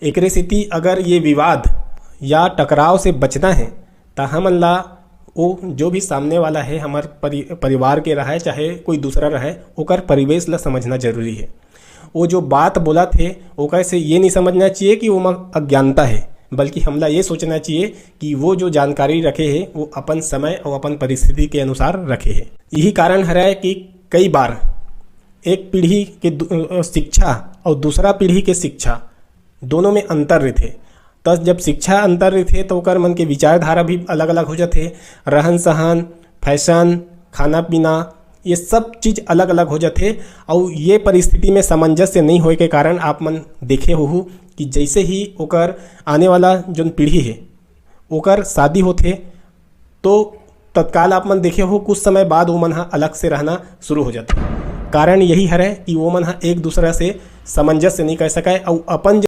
एकरे सेती अगर ये विवाद या टकराव से बचना है तो हमन ला वो जो भी सामने वाला है हमार परिवार के रहा है चाहे कोई दूसरा रहे ओकर परिवेश ला समझना जरूरी है। वो जो बात बोला थे ओकर से ये नहीं समझना चाहिए कि वो अज्ञानता है, बल्कि हमला ये सोचना चाहिए कि वो जो जानकारी रखे है वो अपन समय और अपन परिस्थिति के अनुसार रखे है। यही कारण है कि कई बार एक पीढ़ी के शिक्षा और दूसरा पीढ़ी के शिक्षा दोनों में अंतर रहते। तो जब शिक्षा अंतर रहते तो ओकर मन के विचारधारा भी अलग अलग हो जाते, रहन सहन, फैशन, खाना पीना, ये सब चीज़ अलग अलग हो जाते। और ये परिस्थिति में सामंजस्य नहीं होए के कारण आप मन देखे हो कि जैसे ही ओकर आने वाला जो पीढ़ी है ओकर शादी होते तो तत्काल आप मन देखे हो कुछ समय बाद वो मन अलग से रहना शुरू हो जाता। कारण यही है कि वो मन एक दूसरा से सामंजस्य नहीं कर सके और अपन